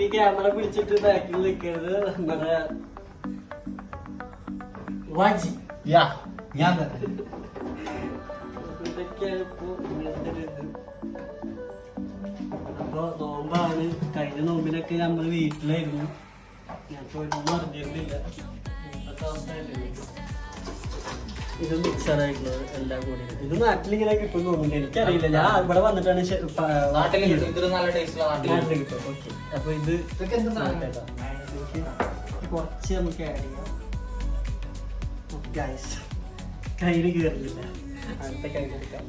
ഈ ക്യാമറ പിടിച്ചിട്ട് ബാക്കിൽ നിൽക്കരുത്. നമ്മുടെ വാജി ഇതൊക്കെയാണ് ഇപ്പൊ ഇങ്ങനത്തെ ഒരു ഇത്. അപ്പൊ നോമ്പാണ്. കഴിഞ്ഞ നോമ്പിനൊക്കെ നമ്മൾ വീട്ടിലായിരുന്നു. ഞാൻ പോയിട്ടൊന്നും അറിഞ്ഞിരുന്നില്ല. ഇന്നത്തെ അവസ്ഥയല്ലേ. ഇത് മിക്സറായിട്ടുള്ളത് എല്ലാം കൂടി. ഇത് നാട്ടിലിങ്ങനെ കിട്ടും തോന്നുന്നുണ്ട്. എനിക്കറിയില്ല. ഞാൻ ഇവിടെ വന്നിട്ടാണ് നാട്ടിൽ കിട്ടും. ഓക്കെ. അപ്പൊ ഇത് കുറച്ച് നമുക്ക് ആഡ് ചെയ്യാം. കയ്യിൽ കയറില്ല. അടുത്ത കയ്യിൽ എടുക്കാം.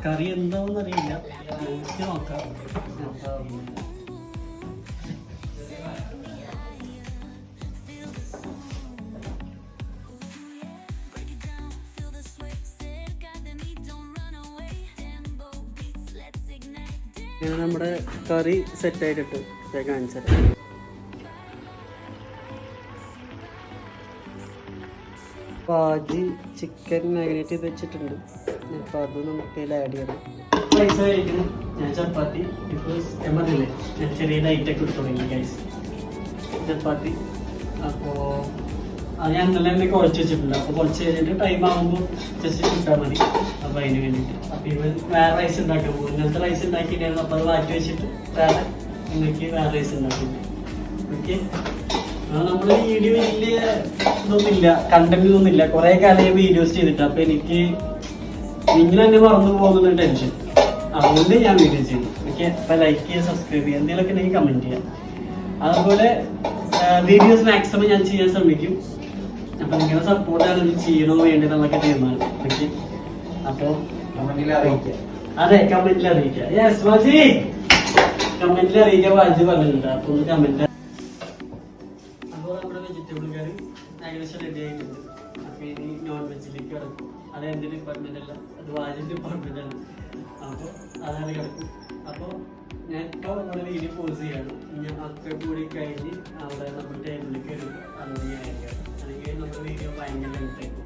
കറി എന്താണെന്ന് അറിയില്ല. നോക്കി നോക്കാം. നമ്മുടെ കറി സെറ്റായിട്ടിട്ട് കാണിച്ചത്. പാജി ചിക്കൻ മാഗ്നേറ്റ് ചെയ്ത് വെച്ചിട്ടുണ്ട്. അപ്പോൾ അത് നമുക്ക് ആഡ് ചെയ്യണം. പൈസ കഴിക്കണം. ഞാൻ ചപ്പാത്തി ഇപ്പോൾ പറഞ്ഞില്ലേ, ഞാൻ ചെറിയ ഡയറ്റൊക്കെ എടുത്തു തുടങ്ങി ഗൈസ്. ചപ്പാത്തി അപ്പോൾ അത് ഞാൻ ഇന്നലെ തന്നെ കുഴച്ച് വെച്ചിട്ടുണ്ട്. അപ്പോൾ കുറച്ച് കഴിഞ്ഞിട്ട് ടൈം ആകുമ്പോൾ ജസ്റ്റ് കിട്ടാൻ മതി. അപ്പോൾ അതിന് വേണ്ടിയിട്ട് അപ്പോൾ ഇവൻ വേറെ റൈസ് ഉണ്ടാക്കാൻ പോകും. ഇന്നത്തെ റൈസ് ഉണ്ടാക്കിയിട്ടുണ്ടായിരുന്നു. അപ്പോൾ അത് മാറ്റി വെച്ചിട്ട് വേറെ ഇന്നേക്ക് വേറെ റൈസ് ഉണ്ടാക്കിയിട്ടുണ്ട്. ഓക്കെ. നമ്മൾ വീഡിയോ വലിയ ഇതൊന്നുമില്ല, കണ്ടന്റ് ഒന്നുമില്ല. കുറേ കാലം ഞാൻ വീഡിയോസ് ചെയ്തിട്ട്. അപ്പോൾ എനിക്ക് നിങ്ങൾ തന്നെ മറന്നു പോകുന്ന ടെൻഷൻ. അതുകൊണ്ട് ഞാൻ വീഡിയോ ചെയ്തു. ഓക്കെ. അപ്പോൾ ലൈക്ക് ചെയ്യുക, സബ്സ്ക്രൈബ് ചെയ്യുക, എന്തെങ്കിലുമൊക്കെ ഉണ്ടെങ്കിൽ കമൻറ്റ് ചെയ്യാം. അതുപോലെ വീഡിയോസ് മാക്സിമം ഞാൻ ചെയ്യാൻ ശ്രമിക്കും. അപ്പൊ നിങ്ങളുടെ സപ്പോർട്ടാണ് ഇത് ചെയ്യണോ വേണ്ടതെന്നൊക്കെ തീരുമാനം. ഓക്കെ. അപ്പൊ അതെ, കമന്റിൽ അറിയിക്കാം. യെസ് വാജി, കമന്റിൽ അറിയിക്കാൻ വാജി പറഞ്ഞിട്ടുണ്ട്. അപ്പൊ ഒന്ന് കമന്റ്. അപ്പോൾ നമ്മുടെ വെജിറ്റബിൾ കറി ഏകദേശം റെഡി ആയിട്ടുണ്ട്. അപ്പൊ ഇനി നോൺ വെജിലേക്ക് കിടക്കും. അത് എന്റെ ഡിപ്പാർട്ട്മെന്റ് അല്ല, അത് വാജിന്റെ ഡിപ്പാർട്ട്മെന്റ് ആണ്. അപ്പോൾ അതാണ് കിടക്കും. അപ്പോൾ ഞാൻ ഇപ്പോൾ നമ്മുടെ വീഡിയോ പോസ് ചെയ്യാണ്. ഞാൻ അത്ര കൂടി കഴിഞ്ഞ് അവിടെ നമ്മുടെ ടേബിളിൽ കയറി അങ്ങനെ ആയിരിക്കാം. അല്ലെങ്കിൽ നമ്മുടെ വീഡിയോ ഭയങ്കര ലെങ്തായിരിക്കും.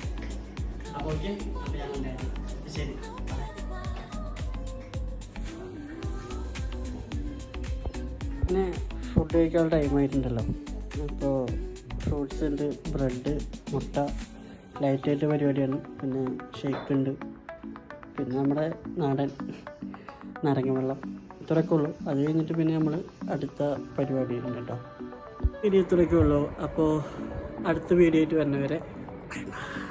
അപ്പോൾ ഓക്കെ. അപ്പോൾ ഞാൻ ഉണ്ടായിരുന്നു. ശരി. പിന്നെ ഫുഡ് കഴിക്കാനുള്ള ടൈം ആയിട്ടുണ്ടല്ലോ. അപ്പോൾ ഫ്രൂട്ട്സ് ഉണ്ട്, ബ്രെഡ്, മുട്ട, ലൈറ്റായിട്ട് പരിപാടിയാണ്. പിന്നെ ഷേക്ക് ഉണ്ട്. പിന്നെ നമ്മുടെ നാടൻ നാരങ്ങ വെള്ളം. ഇത്രയൊക്കെ ഉള്ളൂ. അത് കഴിഞ്ഞിട്ട് പിന്നെ നമ്മൾ അടുത്ത പരിപാടിയുണ്ട് കേട്ടോ. വീഡിയോ ഇത്രയൊക്കെ ഉള്ളൂ. അപ്പോൾ അടുത്ത വീഡിയോ ആയിട്ട് വരുന്നവരെ ബൈ ബൈ.